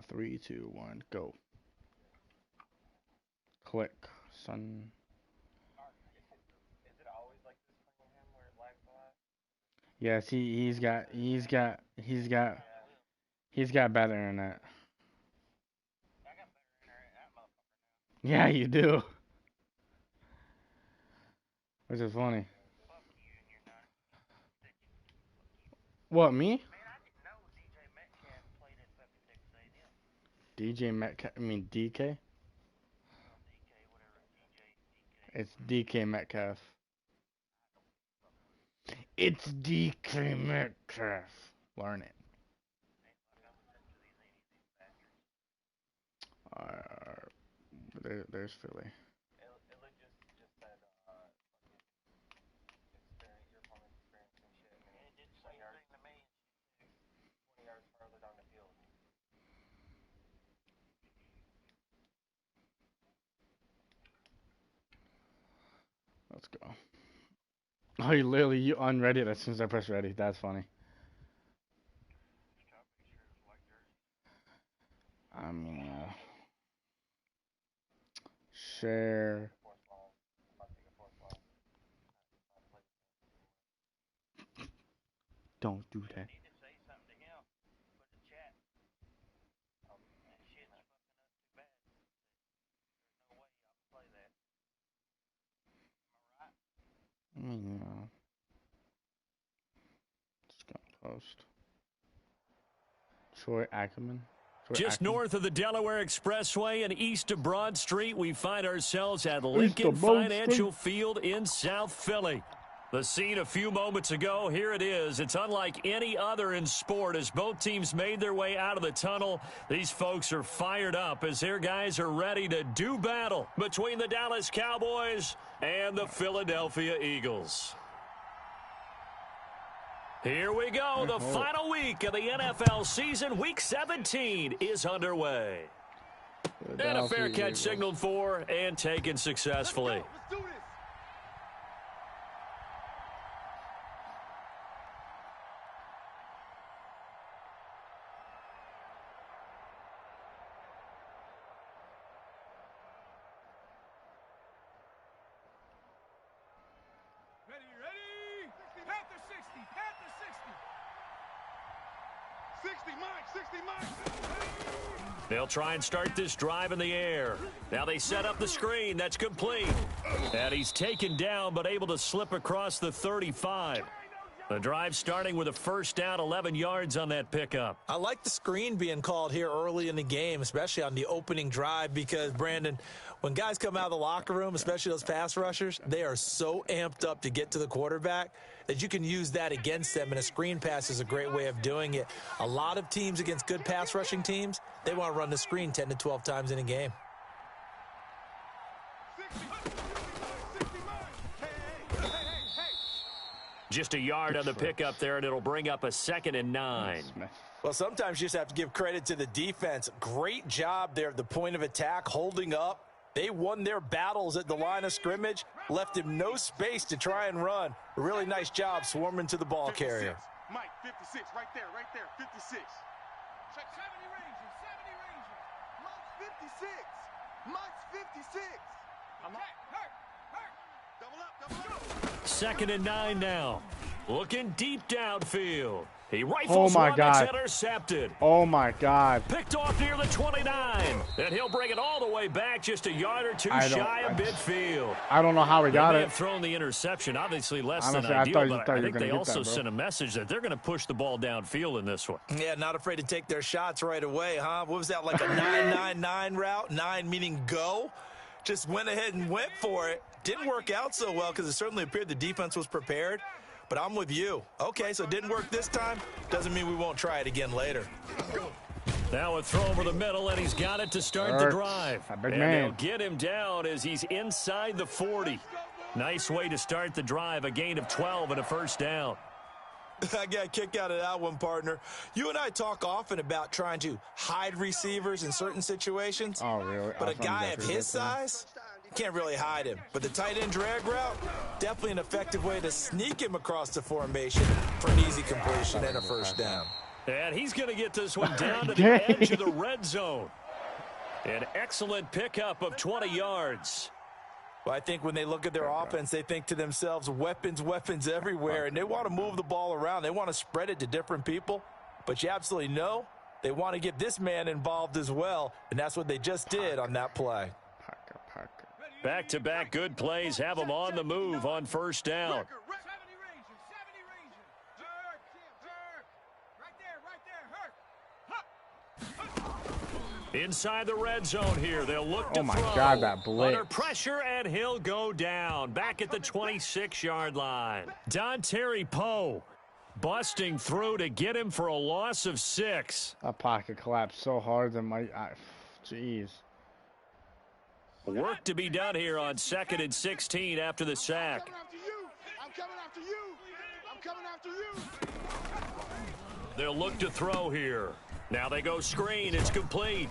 3, 2, 1, go. Click, son. Is it always like this for him where it lags a lot? Yes, he's got better than that. I got better internet that motherfucker now. Yeah, you do. Which is funny. Fuck you and your nut. What, me? Man, I didn't know DJ Metcalf played at fucking Texas A&M. DJ Metcalf, I mean DK? Well, DK, whatever. DK. It's DK Metcalf. It's DK Metcalf. Learn it. There's Philly. It just said, experience, your opponent's experiencing shit. And it did the same thing to me. 20 yards farther down the field. Let's go. Oh, you unread it as soon as I press ready. That's funny. I mean, share. Don't do that. You need to say something to him. Put in chat. That shit's fucking up too bad. There's no way I can play that. Am I right? I mean, just gonna post. Troy Ackerman. Just north of the Delaware Expressway and east of Broad Street, we find ourselves at Lincoln Financial Field in South Philly. The scene a few moments ago, here it is. It's unlike any other in sport as both teams made their way out of the tunnel. These folks are fired up as their guys are ready to do battle between the Dallas Cowboys and the Philadelphia Eagles. Here we go. The final week of the NFL season. Week 17 is underway. And a fair catch signaled for and taken successfully. Let's do this. Ready? Panther 60, Panther 60. 60, Mike. They'll try and start this drive in the air. Now they set up the screen. That's complete. And he's taken down but able to slip across the 35. The drive starting with a first down, 11 yards on that pickup. I like the screen being called here early in the game, especially on the opening drive, because, Brandon, when guys come out of the locker room, especially those pass rushers, they are so amped up to get to the quarterback that you can use that against them, and a screen pass is a great way of doing it. A lot of teams against good pass rushing teams, they want to run the screen 10 to 12 times in a game. Just a yard on the pickup there, and it'll bring up a 2nd and 9. Well, sometimes you just have to give credit to the defense. Great job there at the point of attack, holding up. They won their battles at the line of scrimmage, left him no space to try and run. A really nice job swarming to the ball carrier. Mike, 56, right there, 56. Check 70 Rangers, 70 Rangers. Mike's 56. Hurt. Double up. 2nd and 9 now. Looking deep downfield. He rifles Oh my one God. that's intercepted. Oh my God. Picked off near the 29. And he'll bring it all the way back just a yard or two shy of midfield. I don't know how he got They may it. have thrown the interception, obviously less Honestly, than I ideal, thought but you I were think gonna they get also that, bro. sent a message that they're going to push the ball downfield in this one. Yeah, not afraid to take their shots right away, huh? What was that, like a 9-9-9 route? 9 meaning go? Just went ahead and went for it. Didn't work out so well because it certainly appeared the defense was prepared. But I'm with you. Okay, so it didn't work this time. Doesn't mean we won't try it again later. Now a throw over the middle, and he's got it to start the drive. And they'll get him down as he's inside the 40. Nice way to start the drive, a gain of 12 and a first down. I got a kick out of that one, partner. You and I talk often about trying to hide receivers in certain situations. Oh, really? But a guy of his size, can't really hide him. But the tight end drag route, definitely an effective way to sneak him across the formation for an easy completion and a first down. And he's going to get this one down to the edge of the red zone. An excellent pickup of 20 yards. Well, I think when they look at their offense, they think to themselves, weapons, weapons everywhere, and they want to move the ball around. They want to spread it to different people, but you absolutely know they want to get this man involved as well, and that's what they just did on that play. Back-to-back good plays have them on the move on first down. 70 Rangers, 70 Rangers. Hurt, hurt. Right there, hurt. Inside the red zone here, they'll look to throw. Oh my God, that blitz. Under pressure, and he'll go down. Back at the 26-yard line. Dontari Poe busting through to get him for a loss of 6. That pocket collapsed so hard that jeez. Work to be done here on 2nd and 16 after the sack. I'm coming after you. I'm coming after you. They'll look to throw here. Now they go screen. It's complete.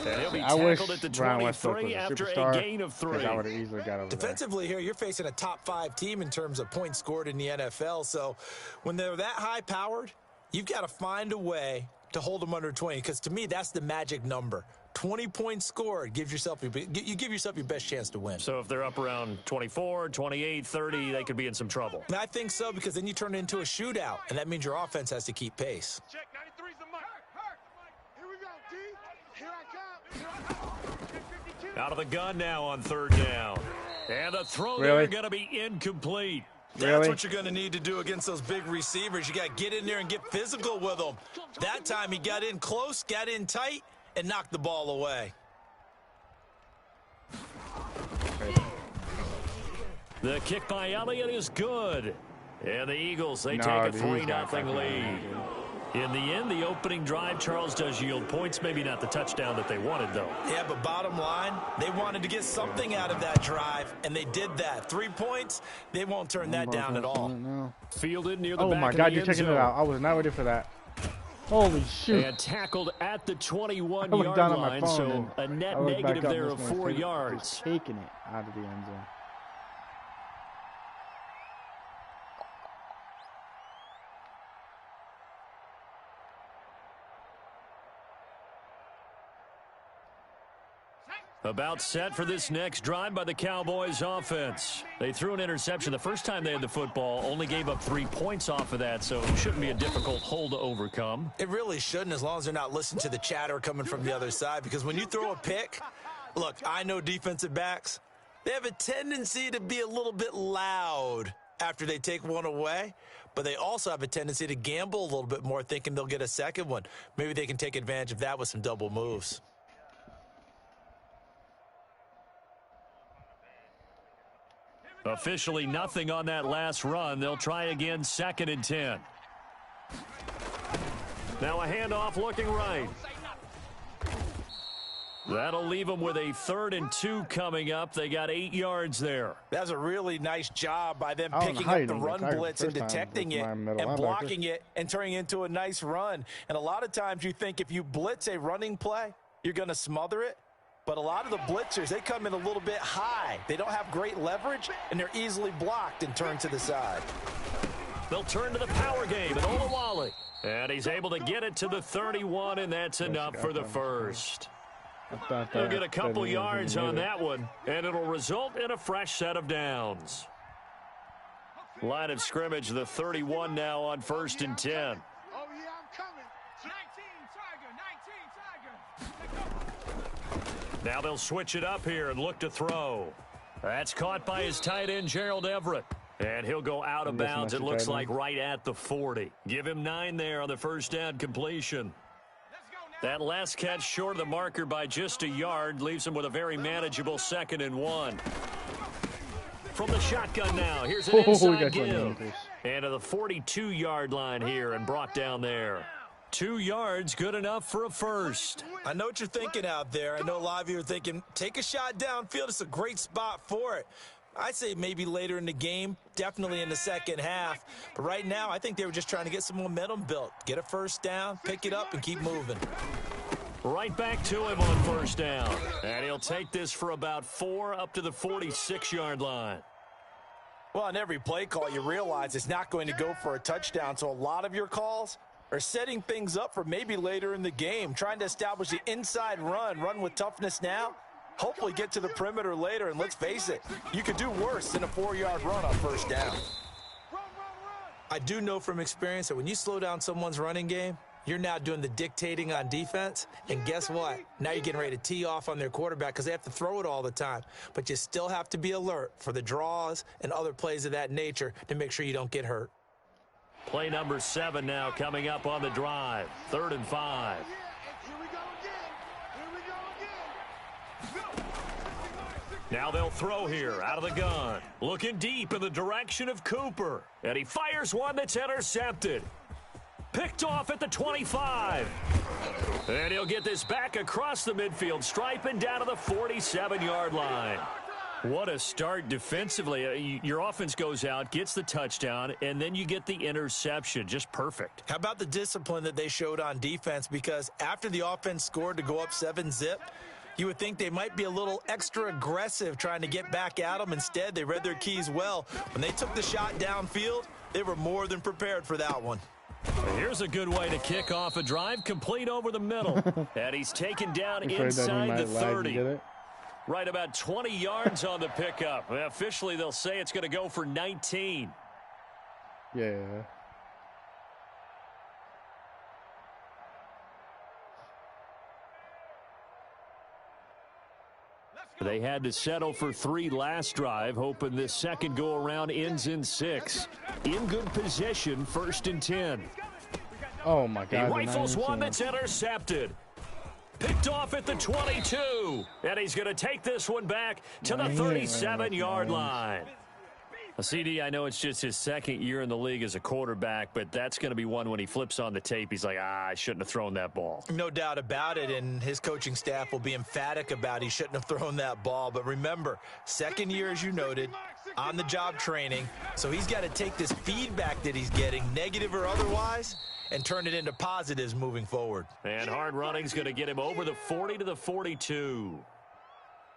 And he'll be I wish tackled at the Brian Westbrook 23 was a after superstar, a gain of 3. I would have easily got over there. Defensively here, you're facing a top-5 team in terms of points scored in the NFL. So when they're that high-powered, you've got to find a way to hold them under 20, because to me, that's the magic number. 20 points scored, you give yourself your best chance to win. So if they're up around 24, 28, 30, they could be in some trouble. And I think so, because then you turn it into a shootout, and that means your offense has to keep pace. Check 93's the mic. Here we go, D. Here I come. Out of the gun now on 3rd down. And the throw there going to be incomplete. That's what you're going to need to do against those big receivers. You got to get in there and get physical with them. That time he got in close, got in tight, and knocked the ball away. The kick by Elliott is good. And the Eagles, they take a 3-0 lead. In the end, the opening drive, Charles, does yield points. Maybe not the touchdown that they wanted, though. Yeah, but bottom line, they wanted to get something out of that drive, and they did that. 3 points, they won't turn that down at all. Fielded near the back Oh my God, you're taking it out. I was not ready for that. Holy shoot. And tackled at the 21-yard line, so a net negative there of 4 yards. Taking it out of the end zone. About set for this next drive by the Cowboys offense. They threw an interception the first time they had the football, only gave up 3 points off of that, so it shouldn't be a difficult hole to overcome. It really shouldn't, as long as they're not listening to the chatter coming from the other side, because when you throw a pick, look, I know defensive backs, they have a tendency to be a little bit loud after they take one away, but they also have a tendency to gamble a little bit more, thinking they'll get a second one. Maybe they can take advantage of that with some double moves. Officially nothing on that last run. They'll try again, 2nd and 10. Now a handoff looking right. That'll leave them with a 3rd and 2 coming up. They got 8 yards there. That's a really nice job by them picking up the run blitz and detecting it and blocking it and turning it into a nice run. And a lot of times you think if you blitz a running play, you're going to smother it. But a lot of the blitzers, they come in a little bit high. They don't have great leverage, and they're easily blocked and turned to the side. They'll turn to the power game and Olawale. And he's able to get it to the 31, and that's enough for the first. They'll get a couple yards on that one, and it'll result in a fresh set of downs. Line of scrimmage, the 31 now on 1st and 10. Oh, yeah, I'm coming. 19 Tiger. Now they'll switch it up here and look to throw. That's caught by his tight end, Gerald Everett. And he'll go out of bounds, it looks like, right at the 40. Give him 9 there on the first down completion. That last catch short of the marker by just a yard leaves him with a very manageable 2nd and 1. From the shotgun now, here's an inside give. And to the 42-yard line here and brought down there. 2 yards, good enough for a first. I know what you're thinking out there. I know a lot of you are thinking, take a shot downfield. It's a great spot for it. I'd say maybe later in the game, definitely in the second half. But right now, I think they were just trying to get some momentum built. Get a first down, pick it up, and keep moving. Right back to him on first down. And he'll take this for about 4 up to the 46-yard line. Well, on every play call, you realize it's not going to go for a touchdown. So a lot of your calls are setting things up for maybe later in the game, trying to establish the inside run with toughness now, hopefully get to the perimeter later, and let's face it, you could do worse than a 4-yard run on first down. I do know from experience that when you slow down someone's running game, you're now doing the dictating on defense, and guess what? Now you're getting ready to tee off on their quarterback because they have to throw it all the time. But you still have to be alert for the draws and other plays of that nature to make sure you don't get hurt. Play number 7 now coming up on the drive. 3rd and 5. Here we go again. Now they'll throw here out of the gun. Looking deep in the direction of Cooper. And he fires one that's intercepted. Picked off at the 25. And he'll get this back across the midfield stripe and down to the 47-yard line. What a start defensively. Your offense goes out, gets the touchdown, and then you get the interception. Just perfect. How about the discipline that they showed on defense? Because after the offense scored to go up 7-zip, you would think they might be a little extra aggressive trying to get back at them. Instead, they read their keys well. When they took the shot downfield, they were more than prepared for that one. Here's a good way to kick off a drive, complete over the middle. And he's taken down inside the 30. Right about 20 yards on the pickup. Officially, they'll say it's going to go for 19. Yeah. They had to settle for 3 last drive, hoping this second go-around ends in 6. In good position, 1st and 10. Oh, my God. He rifles one that's intercepted. Picked off at the 22. And he's going to take this one back to the 37-yard line. CD, I know it's just his 2nd year in the league as a quarterback, but that's going to be one when he flips on the tape. He's like, I shouldn't have thrown that ball. No doubt about it, and his coaching staff will be emphatic about he shouldn't have thrown that ball. But remember, 2nd year, as you noted, on-the-job training, so he's got to take this feedback that he's getting, negative or otherwise, and turn it into positives moving forward. And hard running's going to get him over the 40 to the 42.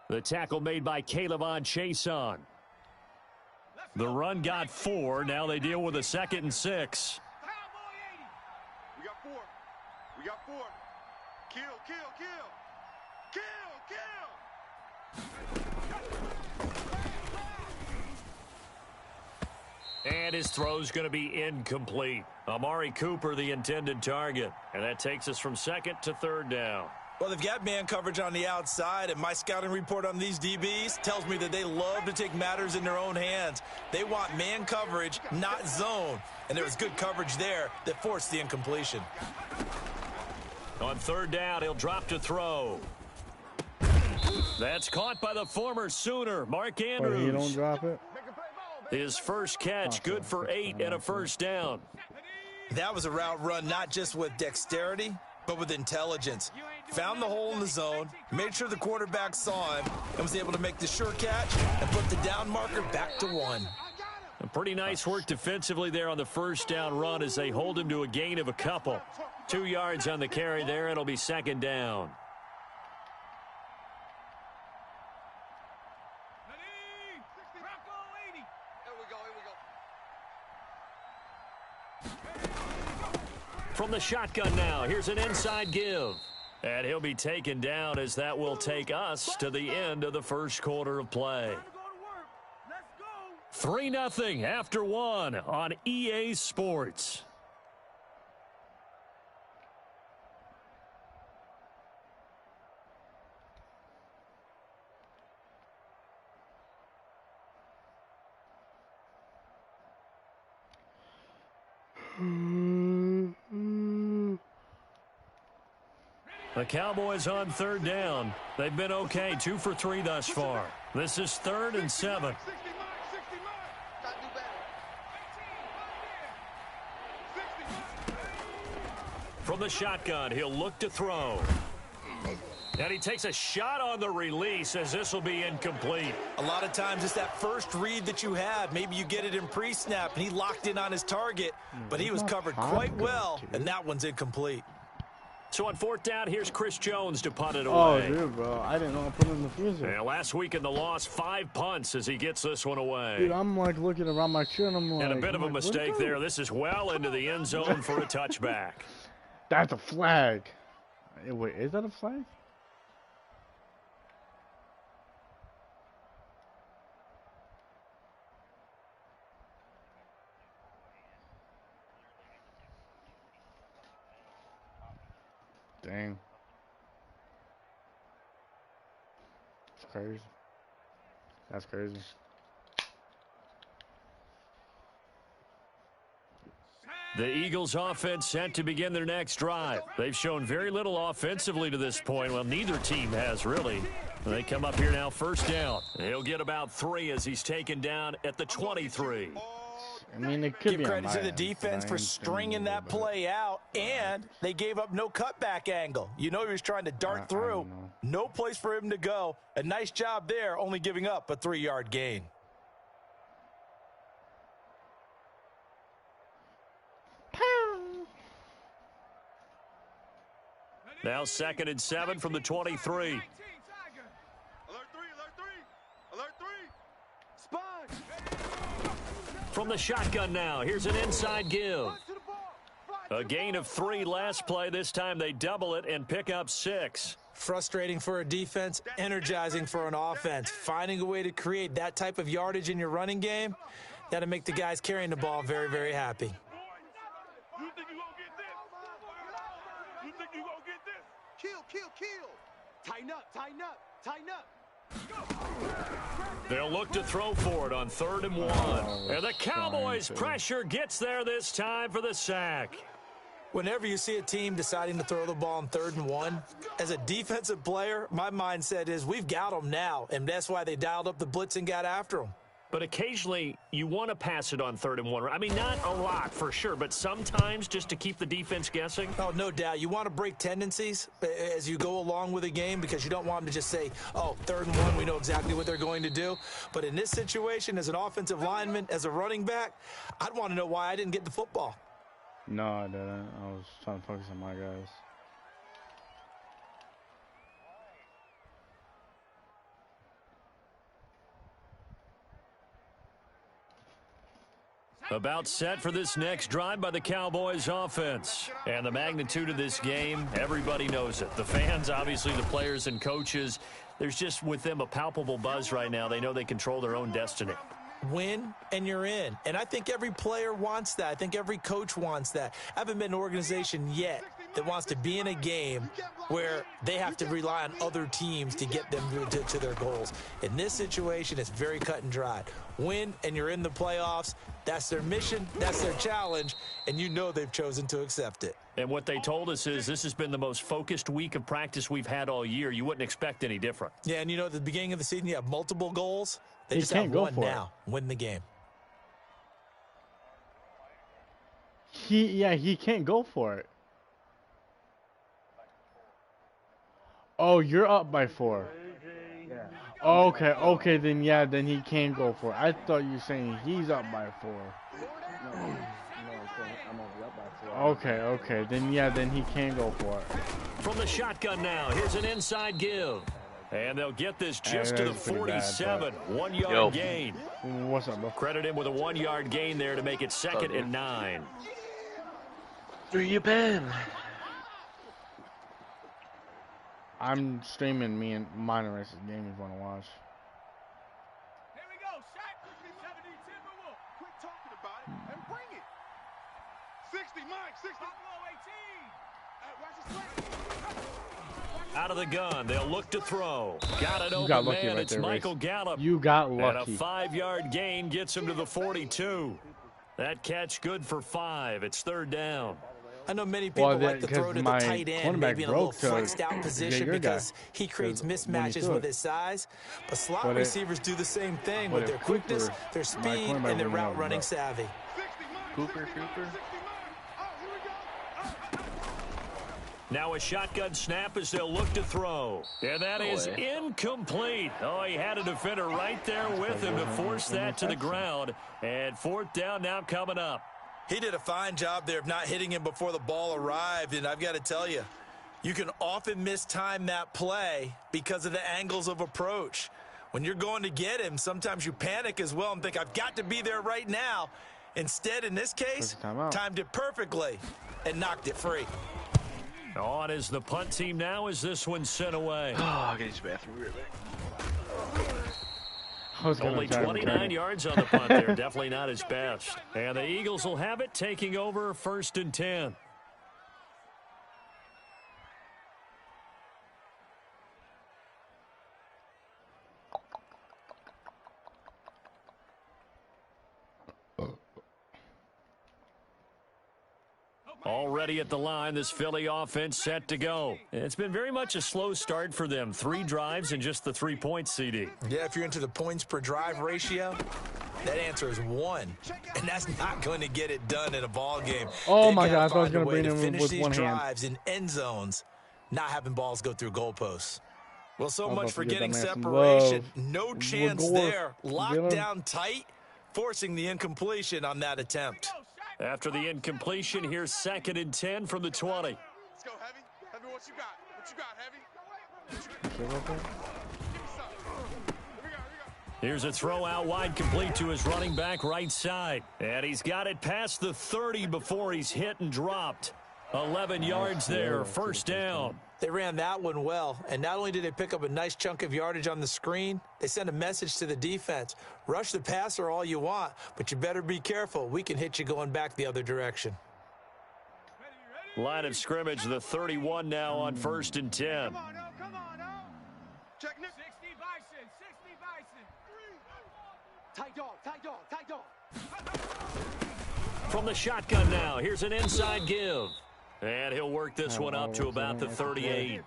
The tackle made by Caleb Chason. The run got 4. Now they deal with a 2nd and 6. We got 4. We got 4. Kill, kill, kill. Kill, kill. And his throw's going to be incomplete. Amari Cooper, the intended target. And that takes us from 2nd to 3rd down. Well, they've got man coverage on the outside, and my scouting report on these DBs tells me that they love to take matters in their own hands. They want man coverage, not zone. And there was good coverage there that forced the incompletion. On 3rd down, he'll drop to throw. That's caught by the former Sooner, Mark Andrews. You don't drop it? His first catch, good for 8 and a 1st down. That was a route run not just with dexterity, but with intelligence. Found the hole in the zone, made sure the quarterback saw him, and was able to make the sure catch and put the down marker back to 1. A pretty nice work defensively there on the 1st down run as they hold him to a gain of a couple. 2 yards on the carry there. It'll be 2nd down. From the shotgun now, here's an inside give. And he'll be taken down as that will take us to the end of the 1st quarter of play. 3-0 after 1 on EA Sports. The Cowboys on 3rd down. They've been okay, 2 for 3 thus far. This is 3rd and 7. From the shotgun, he'll look to throw. And he takes a shot on the release as this will be incomplete. A lot of times it's that first read that you have. Maybe you get it in pre-snap and he locked in on his target, but he was covered quite well, and that one's incomplete. So on 4th down, here's Chris Jones to punt it Oh, away. dude, bro. I didn't know I put it in the freezer. And last week in the loss, 5 punts as he gets this one away. Dude, I'm like looking around my chair and I'm like... And a bit of a where'd it mistake go? there. This is well into the end zone for a touchback. That's a flag. Wait, is that a flag? Dang. That's crazy. That's crazy. The Eagles offense set to begin their next drive. They've shown very little offensively to this point. Well, neither team has really. They come up here now, 1st down. He'll get about 3 as he's taken down at the 23. I mean, it could Give be on credit my to the end, defense but I for ain't stringing thinking that about it. play out, and they gave up no cutback angle. You know he was trying to dart I through. don't know. No place for him to go. A nice job there, only giving up a 3-yard gain. Now 2nd and 7 from the 23. Alert 3, alert 3, alert 3. Spy. From the shotgun now, here's an inside give. Run to the ball. Fly A to the gain ball. of 3 last play. This time they double it and pick up 6. Frustrating for a defense, energizing for an offense. Finding a way to create that type of yardage in your running game, that'll make the guys carrying the ball very, very happy. You think you gonna get this? You think you gonna get this? Kill, kill, kill. Tighten up, tighten up, tighten up. They'll look to throw for it on 3rd and 1. And the Cowboys' pressure gets there this time for the sack. Whenever you see a team deciding to throw the ball on 3rd and 1, as a defensive player, my mindset is we've got them now, and that's why they dialed up the blitz and got after them. But occasionally, you want to pass it on 3rd and 1. I mean, not a lot for sure, but sometimes just to keep the defense guessing. Oh, no doubt. You want to break tendencies as you go along with a game because you don't want them to just say, oh, 3rd and 1, we know exactly what they're going to do. But in this situation, as an offensive lineman, as a running back, I'd want to know why I didn't get the football. No, I didn't. I was trying to focus on my guys. About set for this next drive by the Cowboys offense. And the magnitude of this game, everybody knows it. The fans, obviously the players and coaches, there's just with them a palpable buzz right now. They know they control their own destiny. Win and you're in. And I think every player wants that. I think every coach wants that. I haven't been an organization yet that wants to be in a game where they have to rely on other teams to get them to their goals. In this situation, it's very cut and dry. Win and you're in the playoffs. That's their mission. That's their challenge. And you know they've chosen to accept it. And what they told us is this has been the most focused week of practice we've had all year. You wouldn't expect any different. Yeah, and you know at the beginning of the season you have multiple goals. They He just can't have go one for it. now. Win the game. He can't go for it. Oh, you're up by 4. Okay, then yeah, then he can go for it. I thought you were saying he's up by 4. Okay, then yeah, then he can go for it. From the shotgun now, here's an inside give. And they'll get this just to the that's pretty bad, 47. but- 1 yard Yo. gain. What's up, bro? Credit him with a 1 yard gain there to make it 2nd and 9. Where you been? I'm streaming me and minor races game if you want to watch. Here we go. Shaq. 70 Timberwolf. Quit talking about it and bring it. 60, Mike, 60. Buffalo 18. Hey, watch the sweat. Out of the gun, they'll look to throw. Got it You open, got lucky man. right It's there, Michael Race. Gallup. You got And a lucky. 5 yard gain gets him to the 42. That catch good for 5. It's 3rd down. I know many people Well, like to throw to the my tight end, cornerback maybe in a little broke to flexed out get position your guy. because he creates 'Cause when he mismatches threw with it. his size. But slot But receivers do the same thing but with if their quickness, Cooper- their my speed, cornerback and their wouldn't route have running broke. savvy. 60, Mike. Cooper. 60, Mike. Oh, here we go. Now a shotgun snap as they'll look to throw. And that is incomplete. Oh, he had a defender right there with him to force that to the ground. And 4th down now coming up. He did a fine job there of not hitting him before the ball arrived, and I've got to tell you, You can often mistime that play because of the angles of approach. When you're going to get him, sometimes you panic as well and think, I've got to be there right now. Instead, in this case, timed it perfectly and knocked it free. On is the punt team now as this one's sent away. Oh, I'll get his bathroom real quick. Only 29 yards on the punt there. Definitely not his best. And the Eagles will have it, taking over 1st and 10. Already at the line, this Philly offense set to go. It's been very much a slow start for them. 3 drives and just the 3-point CD. Yeah, if you're into the points per drive ratio, that answer is 1. And that's not going to get it done in a ball game. Oh my God, I thought I was going to bring him with one hand. Drives in end zones, not having balls go through goalposts. Well, so much for getting separation. No chance there. Locked down tight, forcing the incompletion on that attempt. After the incompletion, here's 2nd and 10 from the 20. Let's go, Heavy. Heavy, what you got? What you got, Heavy? Here's a throw out wide, complete to his running back right side. And he's got it past the 30 before he's hit and dropped. 11 yards there, 1st down. They ran that one well, and not only did they pick up a nice chunk of yardage on the screen, they sent a message to the defense. Rush the passer all you want, but you better be careful. We can hit you going back the other direction. Line of scrimmage, the 31 now on 1st and 10. Come on, now. Check 60 Bison, 60 Bison. Tight dog. From the shotgun now, here's an inside give. And he'll work this one up to about the 38.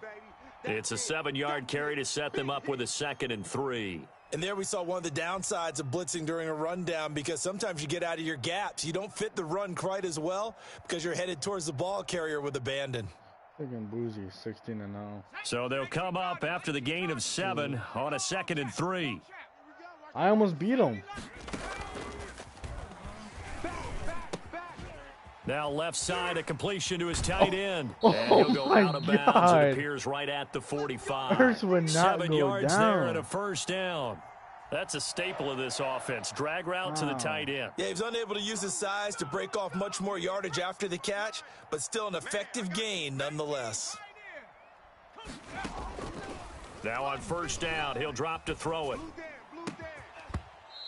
It's a 7-yard carry to set them up with a 2nd and 3. And there we saw one of the downsides of blitzing during a rundown, because sometimes you get out of your gaps. You don't fit the run quite as well because you're headed towards the ball carrier with abandon. Freaking Boozy, 16-0. So they'll come up after the gain of 7 on a 2nd and 3. I almost beat him. Now left side, a completion to his tight end. Oh, and he'll go out of bounds. God. It appears right at the 45. First would not 7 go yards down. there and a 1st down. That's a staple of this offense. Drag route to the tight end. Yeah, he was unable to use his size to break off much more yardage after the catch, but still an effective gain nonetheless. Now on 1st down, he'll drop to throw it.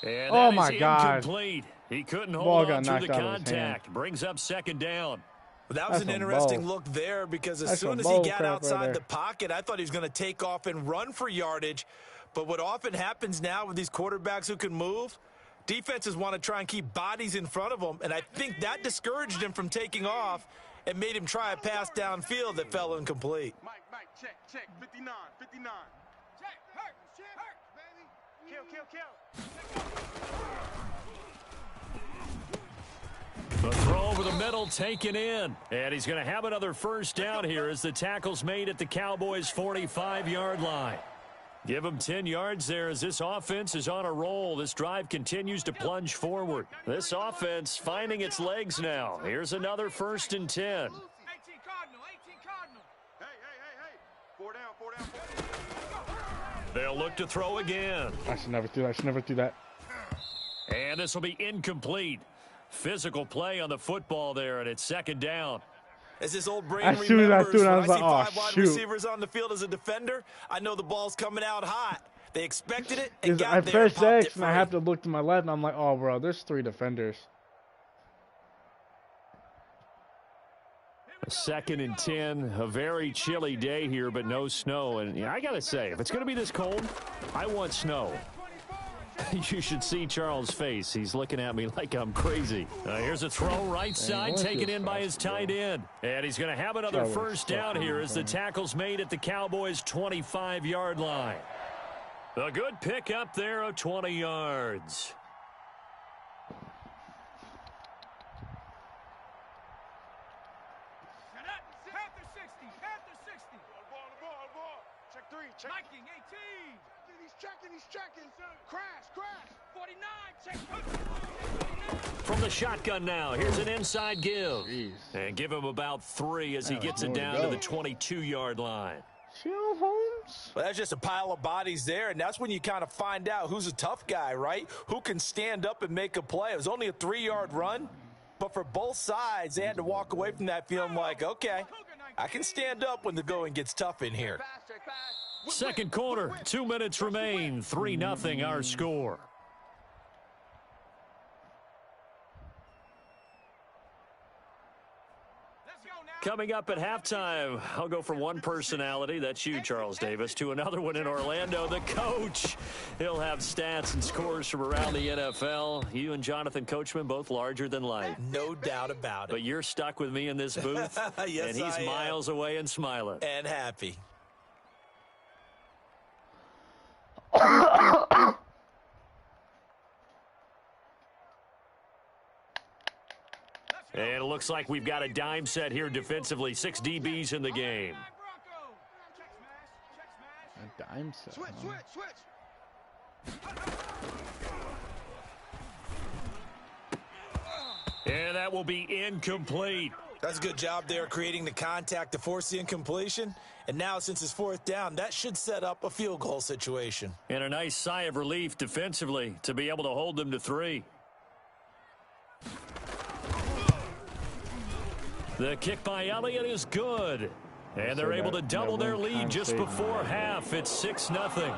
And Oh, that my is God. incomplete. He couldn't Ball hold got on to knocked the out of his hand. contact. Brings up 2nd down. Well, that was That's an a interesting ball. look there, because as That's soon a as he ball got crap outside right the there. pocket, I thought he was going to take off and run for yardage. But what often happens now with these quarterbacks who can move, defenses want to try and keep bodies in front of them, and I think that discouraged him from taking off and made him try a pass downfield that fell incomplete. Mike, check. 59. Check, hurt, baby. Kill. The throw over the middle taken in. And he's going to have another 1st down here as the tackle's made at the Cowboys' 45-yard line. Give him 10 yards there as this offense is on a roll. This drive continues to plunge forward. This offense finding its legs now. Here's another 1st and 10. 18 Cardinal. Hey. 4 down. They'll look to throw again. I should never do that. And this will be incomplete. Physical play on the football there, and it's 2nd down. As this old brain As soon as I remembers, threw it, I when was I like, see oh, 5 wide shoot. receivers on the field as a defender, I know the ball's coming out hot. They expected it and got I there press and popped it X and I free. have to look to my left, and I'm like, oh, bro, there's 3 defenders. A 2nd and 10, a very chilly day here, but no snow. And I got to say, if it's going to be this cold, I want snow. You should see Charles' face. He's looking at me like I'm crazy. Here's a throw right side, taken in by his tight end. And he's going to have another 1st down here as the tackle's made at the Cowboys' 25-yard line. A good pick up there of 20 yards. Panther 60. Ball. Check 3. Viking 18. He's checking. Crash. 49, check. From the shotgun now, here's an inside give. Jeez. And give him about 3 as he gets it nowhere to down to go. the 22-yard line. Chill, Holmes. Well, that's just a pile of bodies there, and that's when you kind of find out who's a tough guy, right? Who can stand up and make a play. It was only a 3-yard run, but for both sides, they had to walk away from that feeling like, okay, I can stand up when the going gets tough in here. Second quarter, 2 minutes remain, 3-0 our score. Coming up at halftime, I'll go from one personality, that's you, Charles Davis, to another one in Orlando, the coach. He'll have stats and scores from around the NFL. You and Jonathan Coachman, both larger than life. No doubt about it. But you're stuck with me in this booth, Yes, and he's I am. miles away and smiling. And happy. And it looks like we've got a dime set here defensively. 6 DBs in the game. A dime set. Switch, Huh? switch, switch. And that will be incomplete. That's a good job there creating the contact to force the incompletion. And now since it's 4th down, that should set up a field goal situation. And a nice sigh of relief defensively to be able to hold them to 3. The kick by Elliott is good. And they're able to double their lead just before half. It's 6-0.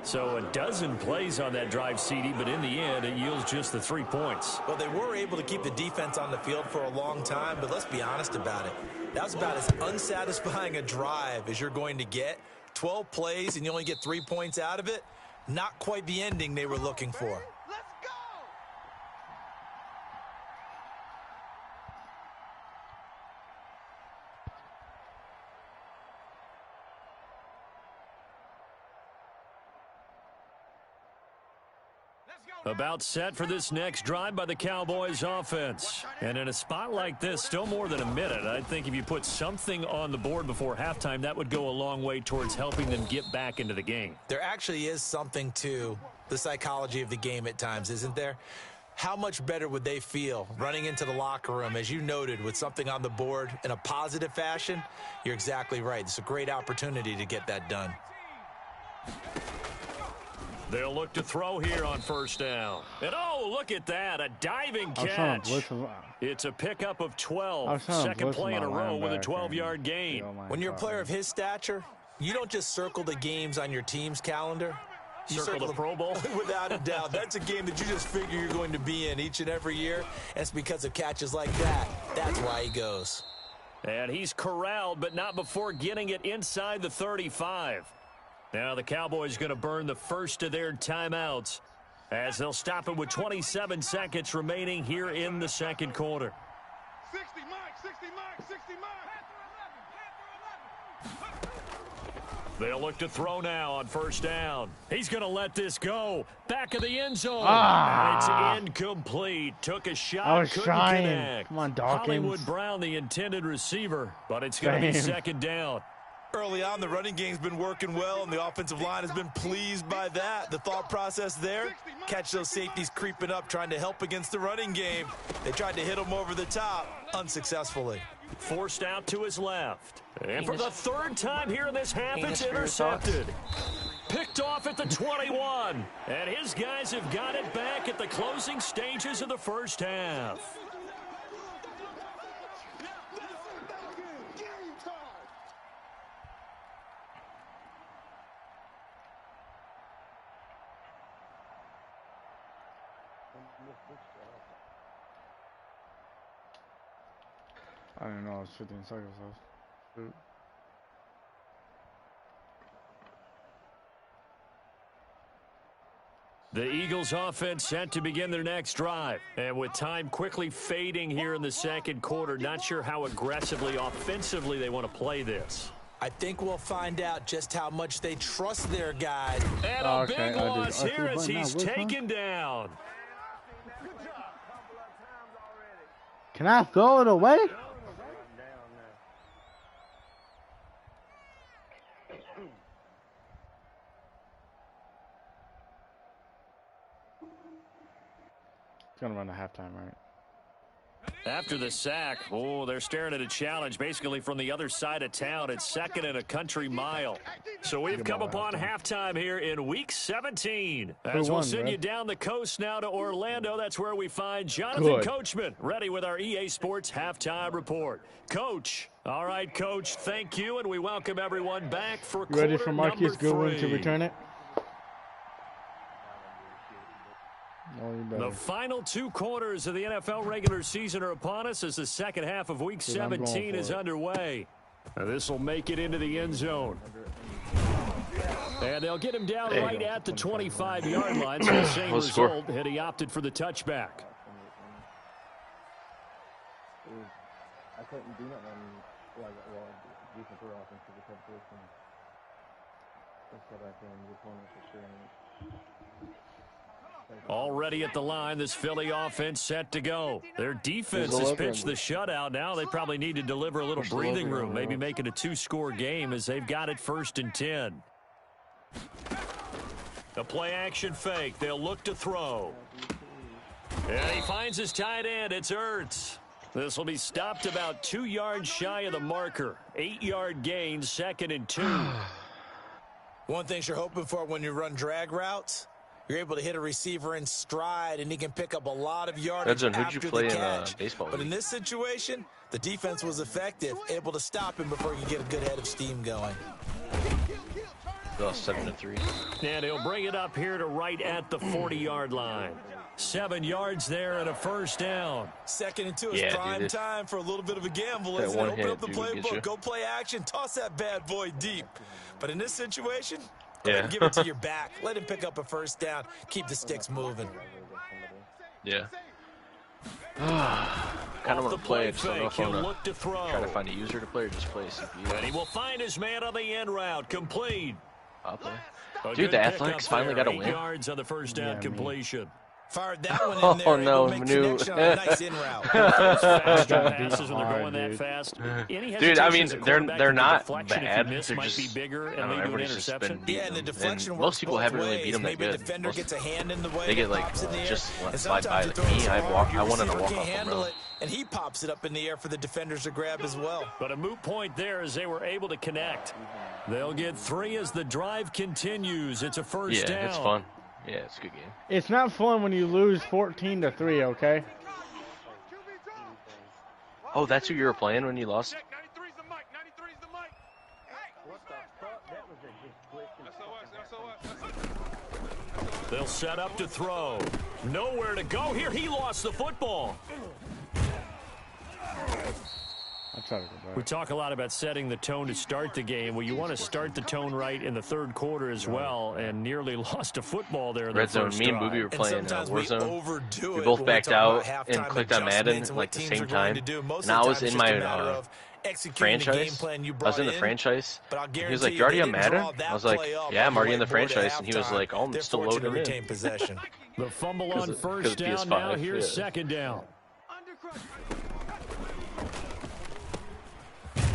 So a dozen plays on that drive, CD, but in the end, it yields just the 3 points. Well, they were able to keep the defense on the field for a long time, but let's be honest about it. That was about as unsatisfying a drive as you're going to get. 12 plays and you only get 3 points out of it. Not quite the ending they were looking for. Let's go. About set for this next drive by the Cowboys offense. And in a spot like this, still more than a minute. I think if you put something on the board before halftime, that would go a long way towards helping them get back into the game. There actually is something to the psychology of the game at times, isn't there? How much better would they feel running into the locker room, as you noted, with something on the board in a positive fashion? You're exactly right. It's a great opportunity to get that done. They'll look to throw here on first down. And oh, look at that, a diving catch. It's a pickup of 12. Second play in a row with a 12-yard gain. When you're a player of his stature, you don't just circle the games on your team's calendar. You Circle the Pro Bowl? Without a doubt. That's a game that you just figure you're going to be in each and every year. And it's because of catches like that. That's why he goes. And he's corralled, but not before getting it inside the 35. Now the Cowboys going to burn the first of their timeouts as they'll stop it with 27 seconds remaining here in the second quarter. 60 Mike, 60 Mike, 60 Mike. They'll look to throw now on first down. He's going to let this go. Back of the end zone. It's incomplete. Took a shot, couldn't connect. Come on, Dawkins. Hollywood Brown, the intended receiver, but it's going to be second down. Early on, the running game's been working well, and the offensive line has been pleased by that. The thought process there, catch those safeties creeping up, trying to help against the running game. They tried to hit him over the top, unsuccessfully. Forced out to his left. And for the third time here in this half, it's intercepted. Picked off at the 21. And his guys have got it back at the closing stages of the first half. I don't know, it's 15 seconds left. Shoot. The Eagles offense set to begin their next drive. And with time quickly fading here in the second quarter, not sure how aggressively offensively they want to play this. I think we'll find out just how much they trust their guys. And a big loss here as he's taken down. Can I throw it away? It's going to run to halftime, right? After the sack, oh, they're staring at a challenge basically from the other side of town. It's 2nd and a country mile. So we've come upon halftime here in Week 17. As we'll send you down the coast now to Orlando, that's where we find Jonathan Coachman, ready with our EA Sports Halftime Report. Coach, all right, Coach, thank you, and we welcome everyone back for quarter ready for Marquise Goodwin to return it? The final 2 quarters of the NFL regular season are upon us as the second half of Week 17 is underway. This will make it into the end zone. And they'll get him down right at the 25-yard line. So the same result, and he opted for the touchback. I couldn't do nothing decent for offense to the head position. That's what I can do for sure. Already at the line, this Philly offense set to go. Their defense has pitched the shutout. Now they probably need to deliver a little breathing room, maybe make it a 2-score game as they've got it 1st and 10. The play-action fake. They'll look to throw. And he finds his tight end. It's Ertz. This will be stopped about 2 yards shy of the marker. 8-yard gain, 2nd and 2. One thing you're hoping for when you run drag routes, you're able to hit a receiver in stride, and he can pick up a lot of yardage after the catch. But in this situation, the defense was effective, able to stop him before he could get a good head of steam going. 7-3. And he'll bring it up here to right at the 40-yard line. 7 yards there and a 1st down. 2nd and 2 is prime time for a little bit of a gamble, isn't it? Open up the playbook, go play action, toss that bad boy deep. But in this situation, go ahead and give it to your back. Let him pick up a 1st down. Keep the sticks moving. Yeah. Kind of want to play. I just don't know if I want to try to find a user to play or just play CPU. And he will find his man on the end route. Complete. I'll play. Dude, the Athletics finally got a win. 8 yards on the 1st down completion. Fired that one in there. Oh no, Manu. Nice in route. Passes when they're going that fast. Dude, I mean, they're not bad. They're just, might be bigger and I don't know, lead to an everybody's just been beating and the them. deflection And most people haven't really beat them that Maybe a good. defender gets a hand in the way. They get like just slide by. Like me, I wanted to walk off them, bro. And he pops it up in the air for the defenders to grab as well. But a moot point there as they were able to connect. They'll get 3 as the drive continues. It's a 1st down. Yeah, it's fun. Yeah, it's a good game. It's not fun when you lose 14-3, okay? Oh, that's who you were playing when you lost? They'll set up to throw. Nowhere to go here. He lost the football. We talk a lot about setting the tone to start the game. Well, you want to start the tone right in the 3rd quarter as well, and nearly lost a football there in the Red Zone. Me and Booby were playing Warzone. We both backed out and clicked on Madden like the same time. And I was in my franchise. I was in the franchise. He was like, "You're already on Madden?" I was like, "Yeah, I'm already in the franchise." And he was like, "Oh, I'm still loading in." The fumble on 1st down now. Here's 2nd down.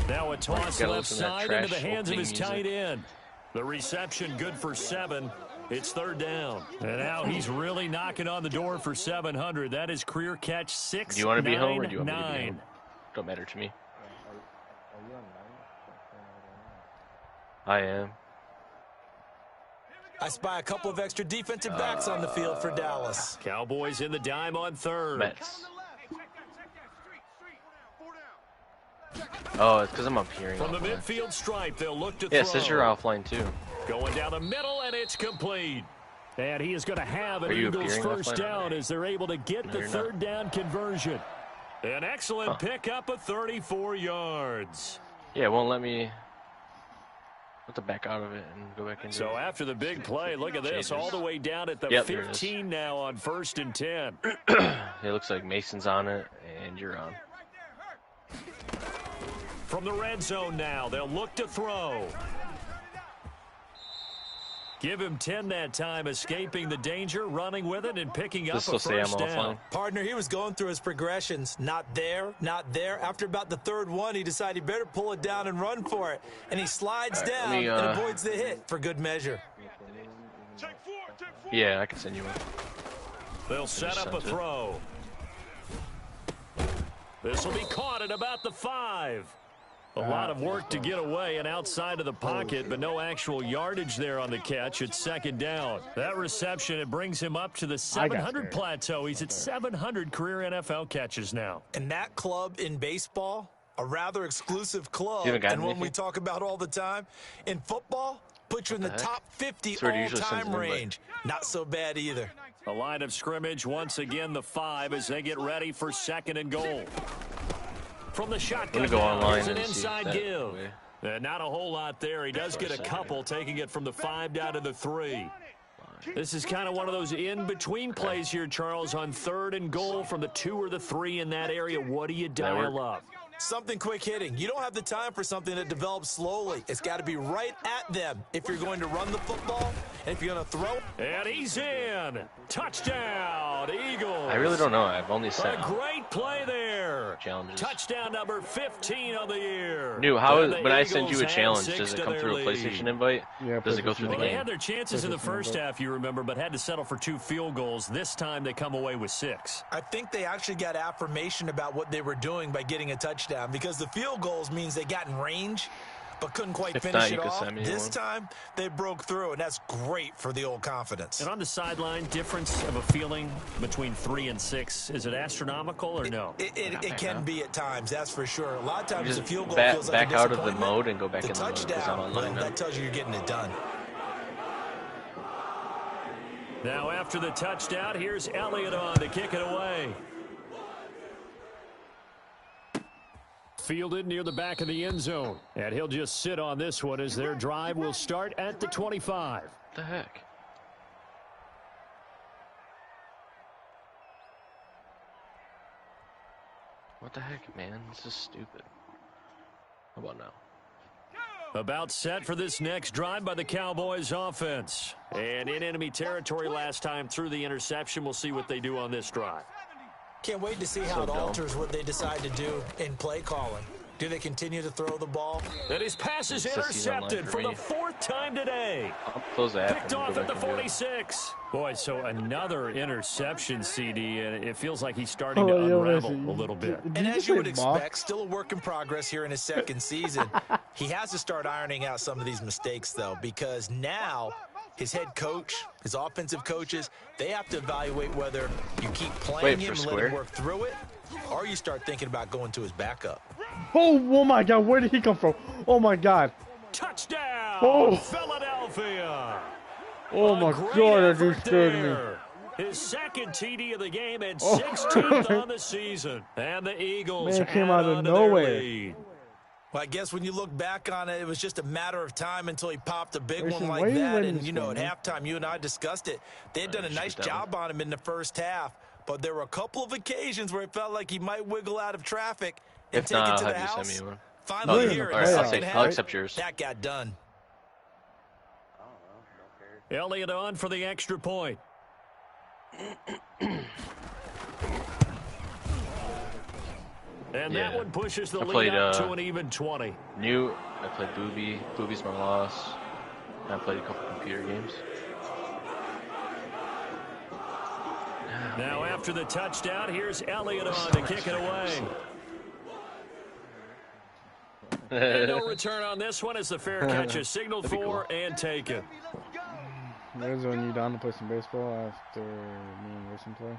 Now a toss left side into the hands of his tight end. The reception good for 7. It's 3rd down. And now he's really knocking on the door for 700. That is career catch 6. Do you want to be home or do you want me to be home? Don't matter to me. I am. I spy a couple of extra defensive backs on the field for Dallas. Cowboys in the dime on 3rd. Mets. Oh, it's because I'm up hearing. From the midfield stripe, they'll look to throw. Yeah, it throw. says you're offline too. Going down the middle, and it's complete. And he is going to have an Eagles 1st down as they're able to get the 3rd down conversion. An excellent pickup of 34 yards. Yeah, it won't let me. Have to back out of it and go back into So after the big play, look at this, all the way down at the 15 now on 1st and 10. It looks like Mason's on it, and you're on. From the red zone now, they'll look to throw. Give him 10 that time, escaping the danger, running with it, and picking up a 1st down. Partner, he was going through his progressions. Not there, not there. After about the 3rd one, he decided he better pull it down and run for it. And he slides down and avoids the hit for good measure. Yeah, I can send you one. They'll set up a throw. This will be caught at about the 5. A lot of work to get away and outside of the pocket, but no actual yardage there on the catch. It's 2nd down. That reception, it brings him up to the 700 plateau. He's at 700 career NFL catches now. And that club in baseball, a rather exclusive club, and one we talk about all the time. In football, put you in the top 50 all-time range. Not so bad either. A line of scrimmage, once again the 5 as they get ready for 2nd and goal. From the shotgun, here's an inside give. Not a whole lot there. He does get a couple, taking it from the 5 down to the 3. This is kind of one of those in-between plays here, Charles, on 3rd and goal from the 2 or the 3 in that area. What do you dial up? Something quick hitting. You don't have the time for something that develops slowly. It's got to be right at them if you're going to run the football and if you're going to throw. And he's in. Touchdown, Eagles. I really don't know. I've only seen a great play there. Challenges. Touchdown number 15 of the year. New, when I send you a challenge, does it come through a PlayStation invite? Yeah, does it go through the game? They had their chances in the first half, you remember, but had to settle for 2 field goals. This time they come away with 6. I think they actually got affirmation about what they were doing by getting a touchdown, because the field goals means they got in range but couldn't quite finish it off. This time they broke through, and that's great for the old confidence. And on the sideline, difference of a feeling between 3 and 6, is it astronomical or no? It can be at times, that's for sure. A lot of times the field goal feels like back out of the mode and go back in the touchdown. That tells you you're getting it done. Now after the touchdown, here's Elliott on to kick it away. Fielded near the back of the end zone. And he'll just sit on this one as their drive will start at the 25. What the heck? What the heck, man? This is stupid. How about now? About set for this next drive by the Cowboys offense. And in enemy territory last time through the interception. We'll see what they do on this drive. Can't wait to see how it alters what they decide to do in play calling. Do they continue to throw the ball? And his pass is intercepted for the 4th time today. Picked off at the 46. Boy, so another interception, CD, and it feels like he's starting to unravel a little bit. And as you would expect, still a work in progress here in his 2nd season. He has to start ironing out some of these mistakes, though, because now his head coach, his offensive coaches, they have to evaluate whether you keep playing him and let him work through it, or you start thinking about going to his backup. Oh my God, where did he come from? Oh my God. Touchdown, Philadelphia. Oh my God, that dude scared me. His 2nd TD of the game and 16th on the season. And the Eagles came out of nowhere. Well, I guess when you look back on it, it was just a matter of time until he popped a big one like that. And, you know, at halftime, you and I discussed it. They had done a nice job on him in the first half. But there were a couple of occasions where it felt like he might wiggle out of traffic and take it to the house. Finally here in the second half, I'll accept yours. That got done. Elliott on for the extra point. And that one pushes the lead up to an even 20. I played Booby. Booby's my loss. I played a couple computer games. Now after the touchdown, here's Elliott on to kick it away. And no return on this one as the fair catch is signaled for and taken. There's when you down to play some baseball after me and Wilson play.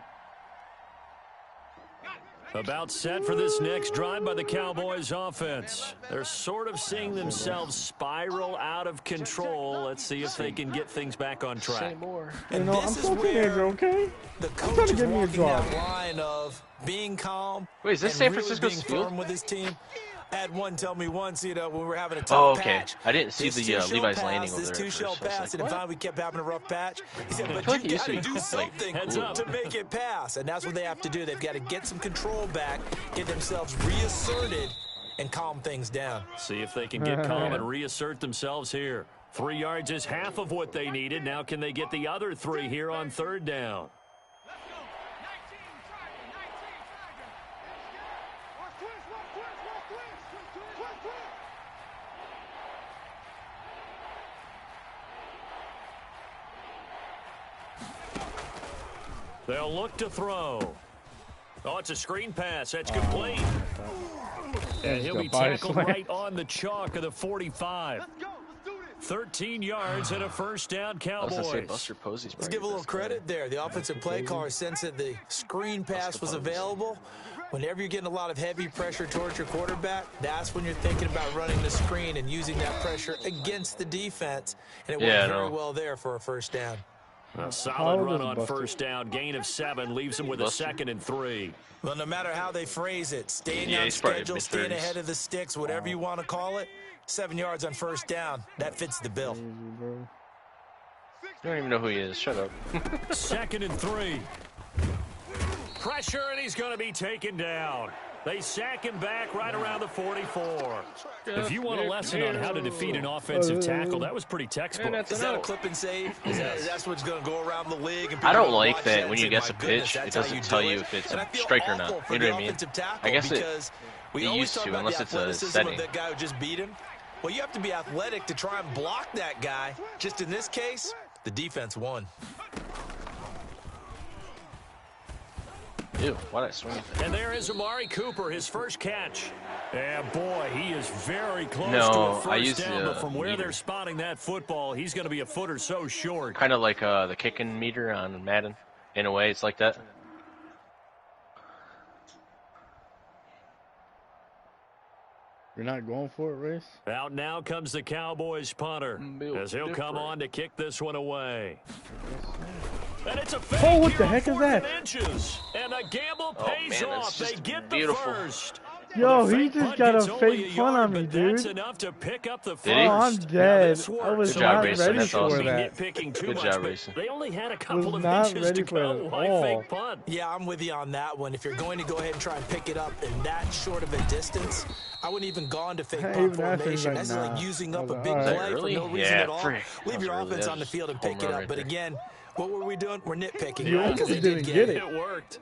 About set for this next drive by the Cowboys offense. They're sort of seeing themselves spiral out of control. Let's see if they can get things back on track. And this is where the coach is walking that line of being calm. Wait, is this San Francisco's being field? firm with his team. I had one tell me once, you know, when we were having a tough patch. I didn't see the Levi's landing over there. This two-shell pass, and finally we kept having a rough patch. He said, but you got to do something to make it pass. And that's what they have to do. They've got to get some control back, get themselves reasserted, and calm things down. See if they can get calm and reassert themselves here. 3 yards is half of what they needed. Now can they get the other 3 here on 3rd down? They'll look to throw. Oh, it's a screen pass. That's complete. And he'll be tackled right on the chalk of the 45. 13 yards and a first down, Cowboys. Let's give a little credit there. The offensive play caller sensed that the screen pass was available. Whenever you're getting a lot of heavy pressure towards your quarterback, that's when you're thinking about running the screen and using that pressure against the defense. And it worked very well there for a first down. A solid run on first down. Gain of 7 leaves him with a 2nd and 3. Well, no matter how they phrase it, staying on schedule, staying ahead of the sticks, whatever you want to call it, 7 yards on first down, that fits the bill. You don't even know who he is. Shut up. 2nd and 3. Pressure, and he's going to be taken down. They sack him back right around the 44. If you want a lesson on how to defeat an offensive tackle, that was pretty textbook. Is that a clip and save? That's what's going to go around the league? And I don't like that when you guess a pitch, it doesn't tell you if it's a strike or not. You know what I mean? I guess it used to, unless it's a setting. That guy who just beat him. Well, you have to be athletic to try and block that guy. Just in this case, the defense won. Ew, why did I swing it? And there is Amari Cooper, his first catch. And boy, he is very close to a first down, but from where they're spotting that football, he's going to be a foot or so short. Kind of like the kicking meter on Madden. In a way, it's like that. You're not going for it, Race? Out now comes the Cowboys punter, as he'll come on to kick this one away. And it's a fake what the heck is that? Inches. And the gamble pays off. They get the first. Yo, he just got a fake punt on me, dude. That's enough to pick up the first. Oh, I'm dead. I was not ready for that. Good job, Racing. They only had a couple of inches to go. Why fake punt? Yeah, I'm with you on that one. If you're going to go ahead and try and pick it up in that short of a distance, I wouldn't even gone to fake punt formation. That's like using up a big play for no reason at all. Leave your offense on the field and pick it up. But again, what were we doing? We're nitpicking. You almost didn't get it. It worked.